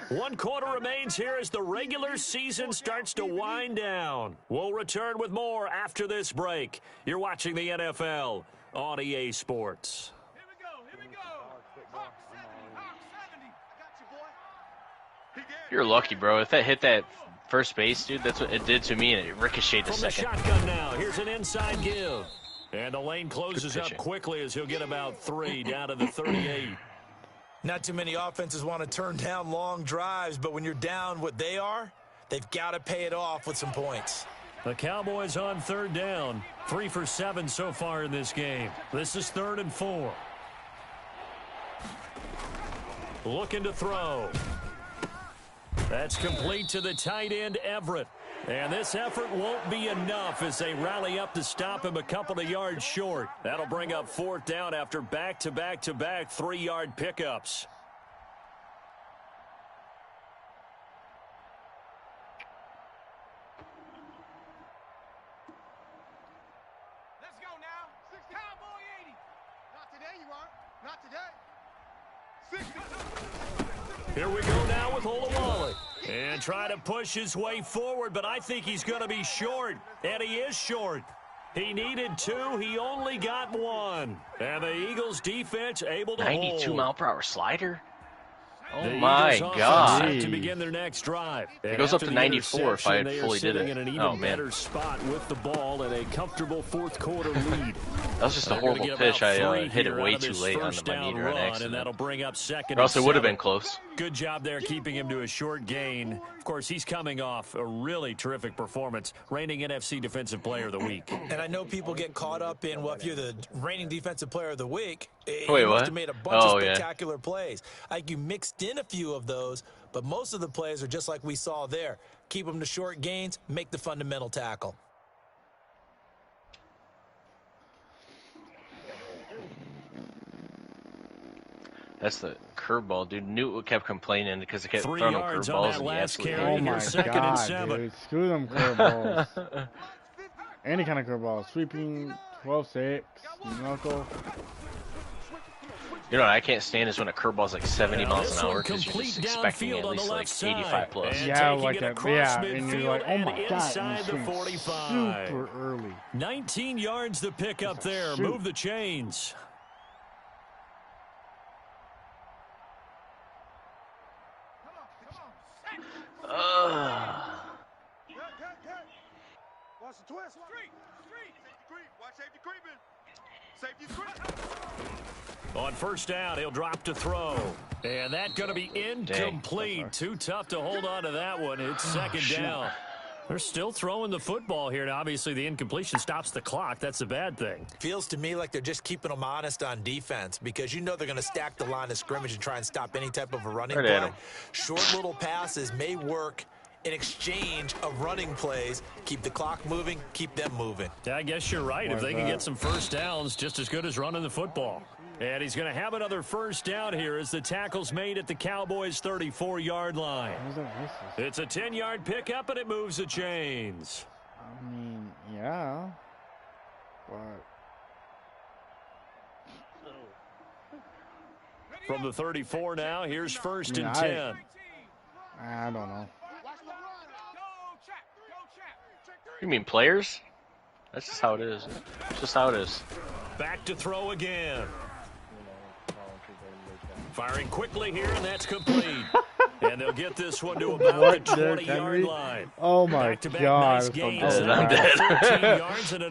1 quarter remains here as the regular season starts to wind down. We'll return with more after this break. You're watching the NFL on EA Sports. Here we go. Hawk 70. I got you, boy. You're lucky, bro. If that hit that first base, dude, that's what it did to me, and it ricocheted a second. From the shotgun now, here's an inside give. And the lane closes up quickly as he'll get about 3 down to the 38. Not too many offenses want to turn down long drives, but when you're down what they are, they've got to pay it off with some points. The Cowboys on 3rd down. 3 for 7 so far in this game. This is 3rd and 4. Looking to throw. That's complete to the tight end, Everett. And this effort won't be enough as they rally up to stop him a couple of yards short. That'll bring up 4th down after back-to-back-to-back 3-yard pickups. Let's go now. Cowboy 80. Not today, you aren't. Not today. 60. Here we go now with Olawale. And try to push his way forward, but I think he's going to be short. And he is short. He needed 2. He only got 1. And the Eagles defense able to 92-mile-per-hour slider? Oh, my God. To begin their next drive. It goes up to 94 if I had fully did it. In an even better spot with the ball and a comfortable 4th quarter lead. That was just a horrible pitch. I hit it way too late on my meter on accident. And that'll bring up 2nd. Or else it would have been close. Good job there keeping him to a short gain. Of course, he's coming off a really terrific performance, reigning NFC Defensive Player of the Week. And I know people get caught up in, well, if you're the reigning Defensive Player of the Week, you must have made a bunch of spectacular plays. Like you mixed in a few of those, but most of the plays are just like we saw there. Keep them to short gains, make the fundamental tackle. That's the curveball, dude. Newt kept complaining because he kept throwing curveballs. And last carry. Oh my God, dude. Screw them curveballs. Any kind of curveball. Sweeping, 12-6, knuckle. You know what I can't stand is when a curveball's like 70 miles an hour because you're just expecting at least like 85 plus. Yeah, like that. Yeah, and you're like, oh my God, this super early. 19 yards to pick up there. Move the chains. Watch the twist. Safety creeping. Safety creeping. On first down, he'll drop to throw. And that's going to be incomplete. Too tough to hold on to that one. It's second down. They're still throwing the football here. Now, obviously, the incompletion stops the clock. That's a bad thing. Feels to me like they're just keeping them honest on defense because you know they're going to stack the line of scrimmage and try and stop any type of a running play. Short little passes may work in exchange of running plays. Keep the clock moving, keep them moving. I guess you're right. If they can get some first downs, just as good as running the football. And he's going to have another first down here as the tackle's made at the Cowboys' 34-yard line. It's a 10-yard pickup, and it moves the chains. I mean, yeah. But from the 34 now, here's first and 10. I don't know. You mean players? That's just how it is. It's just how it is. Back to throw again. Firing quickly here, and that's complete. And they'll get this one to about the 20-yard line. Oh, my God. I'm dead.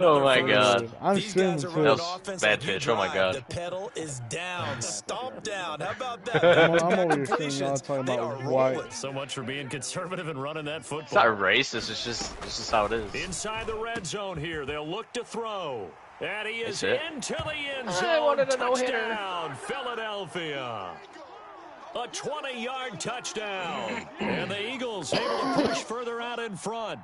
Oh, my God. These guys are running offense bad pitch. Oh, my God. The pedal is down. Stomp down. How about that? I'm over here talking about why. So much for being conservative and running that football. It's not racist. It's just how it is. Inside the red zone here. They'll look to throw. And he is into the end zone. I wanted a no-hitter. Touchdown, Philadelphia. A 20-yard touchdown. And the Eagles able to push further out in front.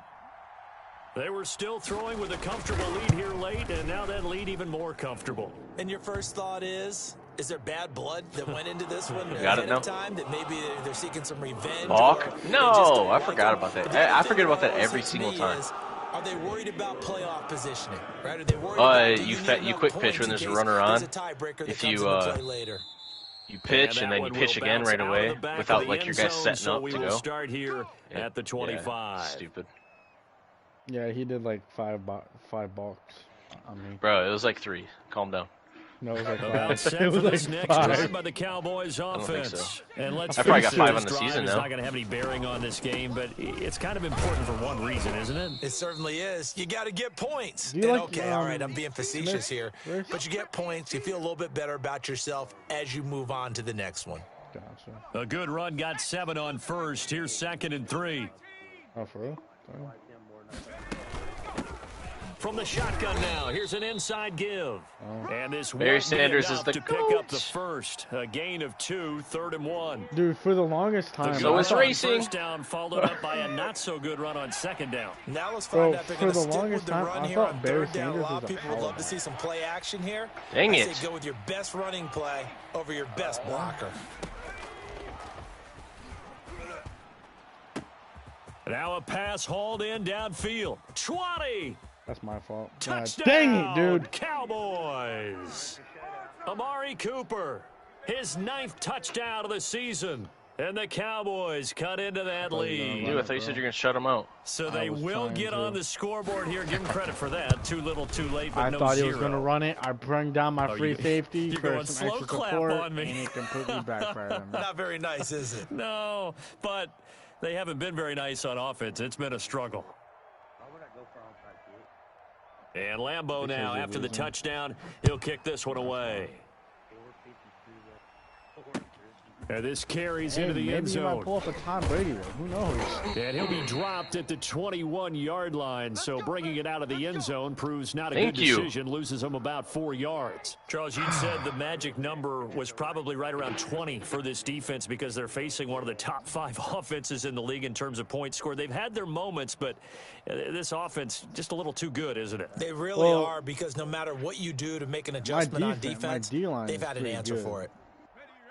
They were still throwing with a comfortable lead here late, and now that lead even more comfortable. And your first thought is there bad blood that went into this one ahead of time? That maybe they're seeking some revenge? No, I forgot about that. I forget about that every single time. Are they worried about playoff positioning? Right? Are they worried about you quick pitch when there's a runner on. If you pitch and then you pitch again right away without like your guys setting up to go. Start here at the 25. Yeah, stupid. Yeah, he did like five balks on me. Bro, it was like 3. Calm down. No, it was like 5. About set for this next drive by the Cowboys offense. So. And let's I probably got 5 on the season now. It's not going to have any bearing on this game, but it's kind of important for one reason, isn't it? It certainly is. You got to get points. And okay, all right, I'm being facetious here, but you get points. You feel a little bit better about yourself as you move on to the next one. Gotcha. A good run got 7 on first. Here's 2nd and 3. Oh, for real? From the shotgun now, here's an inside give. And this Barry Sanders is the to pick up the first. A gain of 2, 3rd and 1. Dude, for the longest time. So it's racing. First down followed up by a not so good run on 2nd down. Now let's find out if they're going to stick with the run here on 3rd down. A lot of people would love to see some play action here. Dang it. I say go with your best running play over your best blocker. Now a pass hauled in downfield. 20. That's my fault. Touchdown, dang it, dude. Cowboys. Amari Cooper, his 9th touchdown of the season. And the Cowboys cut into that lead. Dude, I thought you said you're going to shut them out. So they will get on the scoreboard here. Give him credit for that. Too little, too late, but I no thought zero. he was going to run it. I bring down my free safety. You're going slow clap on me. And it completely backfired on me. Not very nice, is it? No, but they haven't been very nice on offense. It's been a struggle. And Lambeau now, after the touchdown, he'll kick this one away. And this carries into the end zone. Maybe he might pull up a Tom Brady one. Who knows? And he'll be dropped at the 21-yard line. So bringing it out of the end zone proves not a good decision. Loses him about 4 yards. Charles, you said the magic number was probably right around 20 for this defense because they're facing one of the top 5 offenses in the league in terms of points scored. They've had their moments, but this offense just a little too good, isn't it? They really are, because no matter what you do to make an adjustment on defense, they've had an answer for it.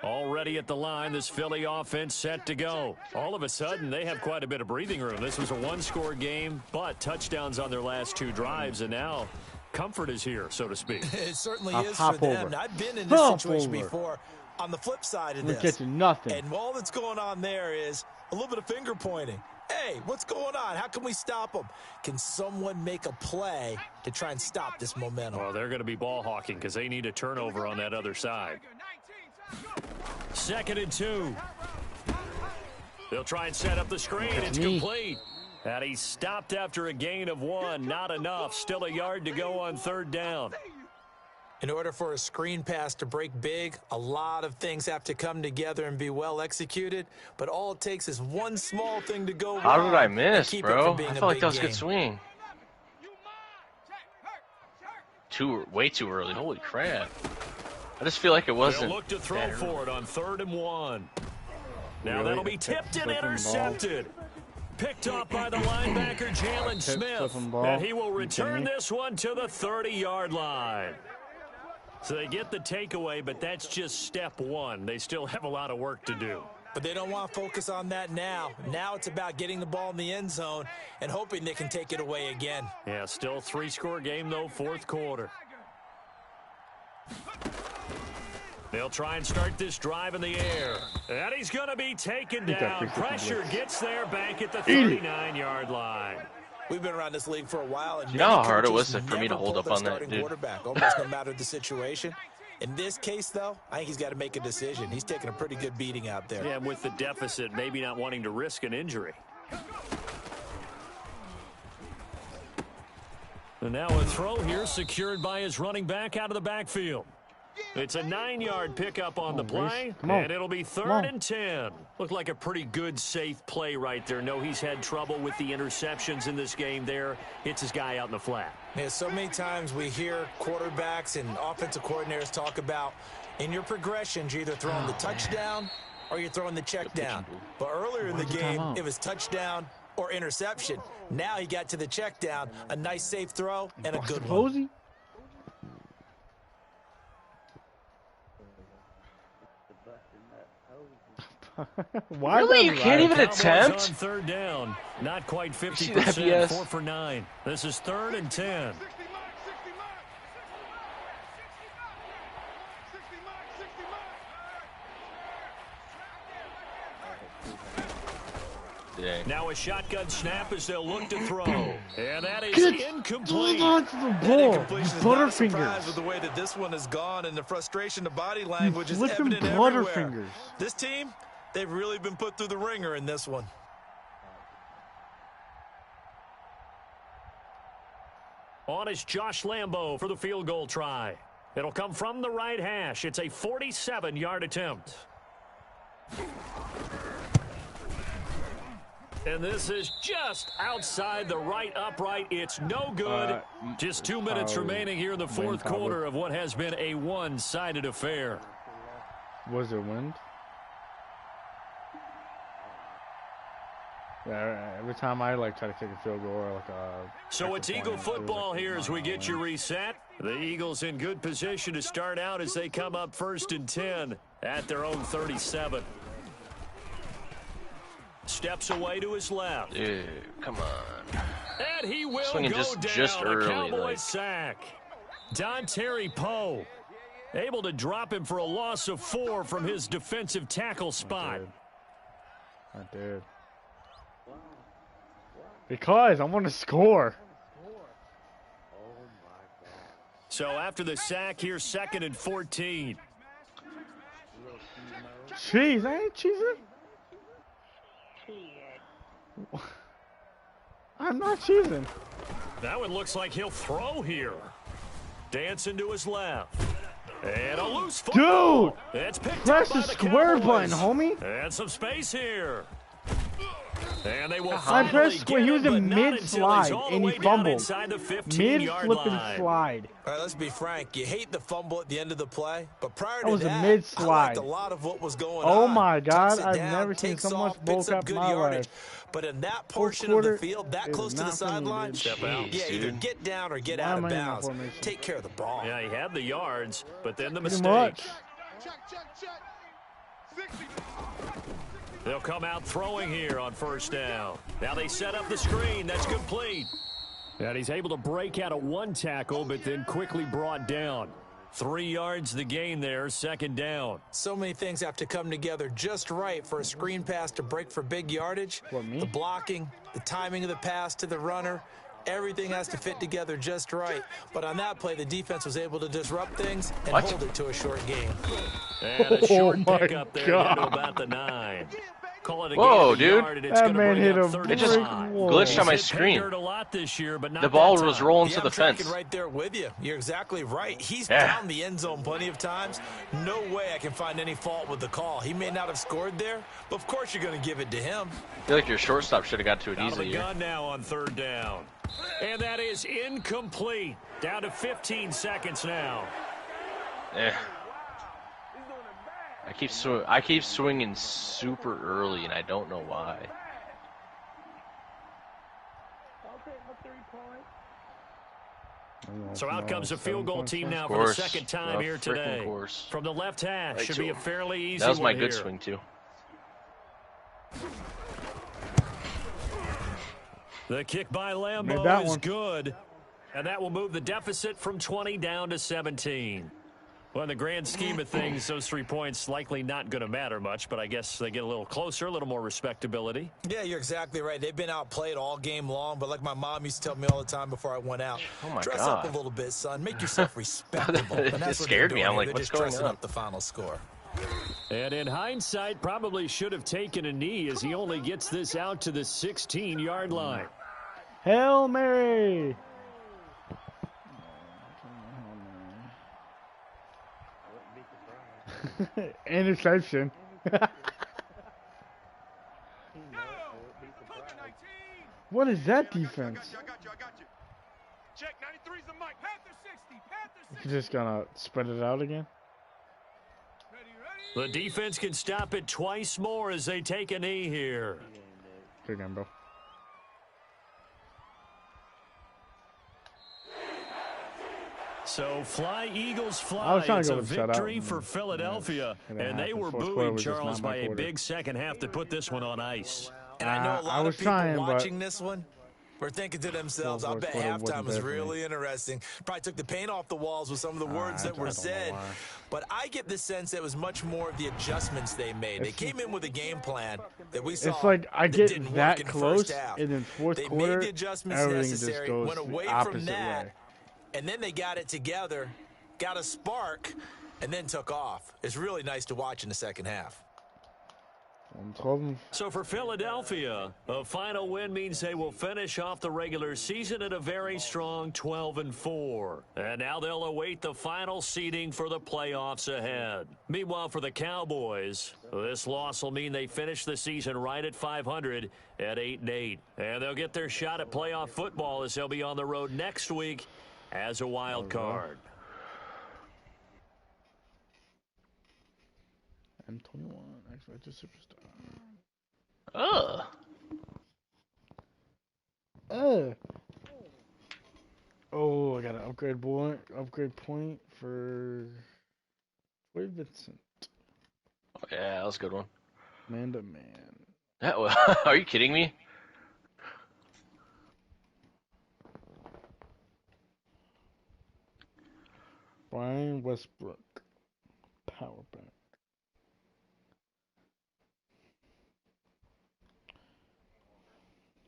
Already at the line, this Philly offense set to go. All of a sudden, they have quite a bit of breathing room. This was a 1-score game, but touchdowns on their last 2 drives, and now comfort is here, so to speak. It certainly is for them. I've been in this situation before. On the flip side of this, we're getting nothing. And all that's going on there is a little bit of finger pointing. Hey, what's going on? How can we stop them? Can someone make a play to try and stop this momentum? Well, they're going to be ball hawking because they need a turnover on that other side. 2nd and 2. They'll try and set up the screen. It's complete. And he stopped after a gain of 1. Not enough. Still a yard to go on 3rd down. In order for a screen pass to break big, a lot of things have to come together and be well executed. But all it takes is one small thing to go wrong. How did I miss, bro? I felt like that was a good swing. Way too early. Holy crap. I just feel like it wasn't. They'll look to throw for it on 3rd and 1. Now that'll be tipped and intercepted. Picked off by the linebacker, Jalen Smith. And he will return this one to the 30-yard line. So they get the takeaway, but that's just step 1. They still have a lot of work to do. But they don't want to focus on that now. Now it's about getting the ball in the end zone and hoping they can take it away again. Yeah, still 3-score game, though, 4th quarter. They'll try and start this drive in the air. And he's going to be taken down. Pressure gets there back at the 39-yard line. We've been around this league for a while. And you know how hard it was for me to hold up on that, dude? Quarterback, almost no matter the situation. In this case, though, I think he's got to make a decision. He's taking a pretty good beating out there. Yeah, with the deficit, maybe not wanting to risk an injury. And now a throw here secured by his running back out of the backfield. It's a 9-yard pickup on the play, and it'll be 3rd and 10. Looked like a pretty good, safe play right there. No, he's had trouble with the interceptions in this game there. Hits his guy out in the flat. Yeah, so many times we hear quarterbacks and offensive coordinators talk about in your progressions, you're either throwing the touchdown or you're throwing the check down. But earlier in the game, it was touchdown or interception. Now he got to the check down, a nice safe throw, and a good one. Why really? You can't even attempt? On 3rd down. Not quite 50%. 4 for 9. This is 3rd and 10. Dang. Now a shotgun snap as they'll look to throw. And that is incomplete. Hold on to the ball. Butterfingers. With the way that this one has gone and the frustration, the body language is evident everywhere. This team, they've really been put through the ringer in this one. On is Josh Lambo for the field goal try. It'll come from the right hash. It's a 47-yard attempt. And this is just outside the right upright. It's no good. Just 2 minutes remaining here in the 4th quarter of what has been a one-sided affair. Was it wind? Yeah, every time I try to kick a field goal or So it's Eagle football here as we get you reset. The Eagles in good position to start out as they come up 1st and 10 at their own 37. Steps away to his left. Dude, come on. And he will swinging go just down. early, A Cowboys sack. Dontari Poe able to drop him for a loss of 4 from his defensive tackle spot. I did. Because I want to score. So after the sack, here's 2nd and 14. Jeez, I ain't cheesing. I'm not cheesing. That one looks like he'll throw here. Dancing to his left. And a loose football. Dude! It's picked press up by the square Cowboys. button, homie. And some space here. And they will I pressed square. He was in mid-slide, and he fumbled. Mid-flipping slide. All right, let's be frank. You hate the fumble at the end of the play, but prior to that was that, a mid-slide. I liked a lot of what was going on. Oh, my God. I've down, never seen so much bull crap in my life. But in that portion of the field, that close to the sideline, yeah, either get down or get out of bounds. Take care of the ball. Yeah, he had the yards, but then the Pretty mistake. much. They'll come out throwing here on 1st down. Now they set up the screen. That's complete. And he's able to break out of 1 tackle, but then quickly brought down. 3 yards the gain there, 2nd down. So many things have to come together just right for a screen pass to break for big yardage. The blocking, the timing of the pass to the runner, everything has to fit together just right. But on that play, the defense was able to disrupt things and hold it to a short game. And a short pickup there to about the 9. call it a Whoa, gain of a yard, and it's that man hit him. It just glitched on my screen. A lot this year, but not the ball that was time. rolling to I'm the fence. right there with you. You're exactly right. He's found the end zone plenty of times. No way I can find any fault with the call. He may not have scored there, but of course you're going to give it to him. I feel like your shortstop should have got to it Out easily. of the gun now on 3rd down. And that is incomplete. Down to 15 seconds now. I keep swinging super early, and I don't know why. So out comes a field goal team now for the second time here today. From the left hash, should be a fairly easy one. That was my good here. swing, too. The kick by Lambeau is good, and that will move the deficit from 20 down to 17. Well, in the grand scheme of things, those 3 points likely not going to matter much, but I guess they get a little closer, a little more respectability. Yeah, you're exactly right. They've been outplayed all game long, but like my mom used to tell me all the time before I went out, dress up a little bit, son. Make yourself respectable. It just scared me. I'm like, what's going on? Up the final score. And in hindsight, probably should have taken a knee as he only gets this out to the 16-yard line. Hail Mary! Interception. What is that defense? I got you. Check 93's the mic. Panther 60. Panther 60. You're just gonna spread it out again? The defense can stop it twice more as they take a knee here. Good game, bro. So fly, Eagles, fly. It's a victory for Philadelphia. And they were booing Charles by a big second half to put this one on ice. And I know a lot of people watching this one were thinking to themselves, I bet halftime was really interesting. Probably took the paint off the walls with some of the words that were said. But I get the sense that it was much more of the adjustments they made. They came in with a game plan that we saw. It's like I get that close, and then fourth quarter, they made the adjustments necessary, went away from that. Way. And then they got it together, got a spark, and then took off. It's really nice to watch in the second half. So for Philadelphia, a final win means they will finish off the regular season at a very strong 12-4. And now they'll await the final seeding for the playoffs ahead. Meanwhile, for the Cowboys, this loss will mean they finish the season right at 500 at 8-8. And they'll get their shot at playoff football as they'll be on the road next week as a wild card. M21, X-Factor Superstar. Oh, I got an upgrade point for Troy Vincent. Oh, yeah, that was a good one. Man to man. Are you kidding me? Brian Westbrook, power back.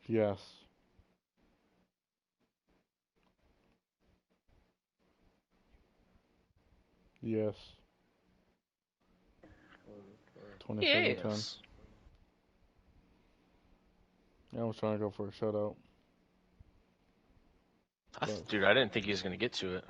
Yes. Yes. 27-10. Yes. Yeah, I was trying to go for a shutout. Dude, I didn't think he was going to get to it.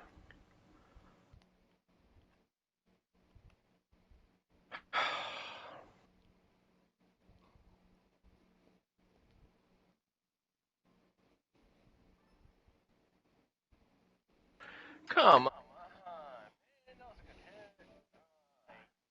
Come on.